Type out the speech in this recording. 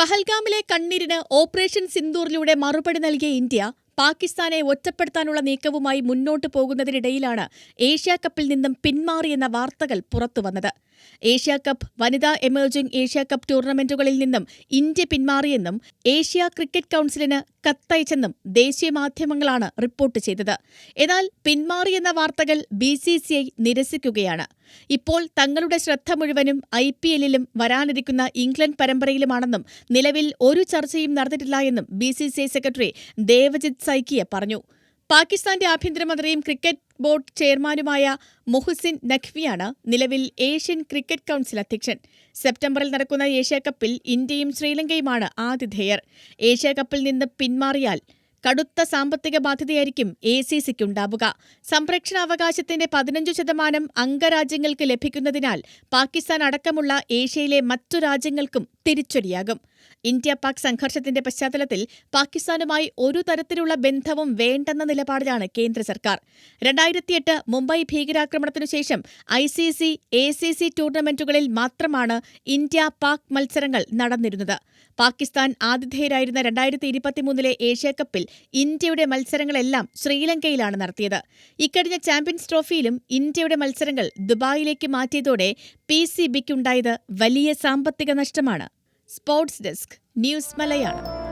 പഹൽഗാമിലെ കണ്ണീരിന് operation സിന്ദൂറിലൂടെ മറുപടി നൽകിയ India പാകിസ്ഥാനെ ഒറ്റപ്പെടുത്താനുള്ള നീക്കവുമായി മുന്നോട്ടു പോകുന്നതിനിടയിലാണ് ഏഷ്യാകപ്പിൽ നിന്നും പിന്മാറിയെന്ന വാർത്തകൾ പുറത്തുവന്നത്. ഏഷ്യാകപ്പ്, വനിതാ എമേർജിംഗ് ഏഷ്യാകപ്പ് ടൂർണമെന്റുകളിൽ നിന്നും ഇന്ത്യ പിന്മാറിയെന്നും ഏഷ്യ ക്രിക്കറ്റ് കൗൺസിലിന് കത്തയച്ചെന്നും ദേശീയ മാധ്യമങ്ങളാണ് റിപ്പോർട്ട് ചെയ്തത്. എന്നാൽ പിന്മാറിയെന്ന വാർത്തകൾ BCCI നിരസിക്കുകയാണ്. ഇപ്പോൾ തങ്ങളുടെ ശ്രദ്ധ മുഴുവനും IPLലും വരാനിരിക്കുന്ന ഇംഗ്ലണ്ട് പരമ്പരയിലുമാണെന്നും നിലവിൽ ഒരു ചർച്ചയും നടന്നിട്ടില്ല എന്നും BCCI സെക്രട്ടറി ദേവജിത് സൈക്കിയ പറഞ്ഞു. പാകിസ്ഥാന്റെ ആഭ്യന്തരമന്ത്രിയും ക്രിക്കറ്റ് ബോർഡ് ചെയർമാനുമായ മുഹ്സിൻ നഖ്വിയാണ് നിലവിൽ ഏഷ്യൻ ക്രിക്കറ്റ് കൗൺസിൽ അധ്യക്ഷൻ. സെപ്റ്റംബറിൽ നടക്കുന്ന ഏഷ്യാകപ്പിൽ ഇന്ത്യയും ശ്രീലങ്കയുമാണ് ആതിഥേയർ. ഏഷ്യാകപ്പിൽ നിന്ന് പിന്മാറിയാൽ കടുത്ത സാമ്പത്തിക ബാധ്യതയായിരിക്കും ACCയ്ക്കുണ്ടാവുക. സംരക്ഷണാവകാശത്തിന്റെ 15% അംഗരാജ്യങ്ങൾക്ക് ലഭിക്കുന്നതിനാൽ പാകിസ്ഥാൻ അടക്കമുള്ള ഏഷ്യയിലെ മറ്റു രാജ്യങ്ങൾക്കും തിരിച്ചടിയാകും. ഇന്ത്യ-പാക് സംഘർഷത്തിന്റെ പശ്ചാത്തലത്തിൽ പാകിസ്ഥാനുമായി ഒരു തരത്തിലുള്ള ബന്ധവും വേണ്ടെന്ന നിലപാടിലാണ് കേന്ദ്ര സർക്കാർ. 2008 മുംബൈ ഭീകരാക്രമണത്തിനു ശേഷം ICC, ACC ടൂർണമെന്റുകളിൽ മാത്രമാണ് ഇന്ത്യ-പാക് മത്സരങ്ങൾ നടന്നിരുന്നത്. പാകിസ്ഥാൻ ആതിഥേയരായിരുന്ന 2023 ഏഷ്യാകപ്പിൽ ഇന്ത്യയുടെ മത്സരങ്ങളെല്ലാം ശ്രീലങ്കയിലാണ് നടത്തിയത്. ഇക്കഴിഞ്ഞ ചാമ്പ്യൻസ് ട്രോഫിയിലും ഇന്ത്യയുടെ മത്സരങ്ങൾ ദുബായിലേക്ക് മാറ്റിയതോടെ PCBയ്ക്കുണ്ടായത് വലിയ സാമ്പത്തിക നഷ്ടമാണ്. Sports desk, news Malayalam.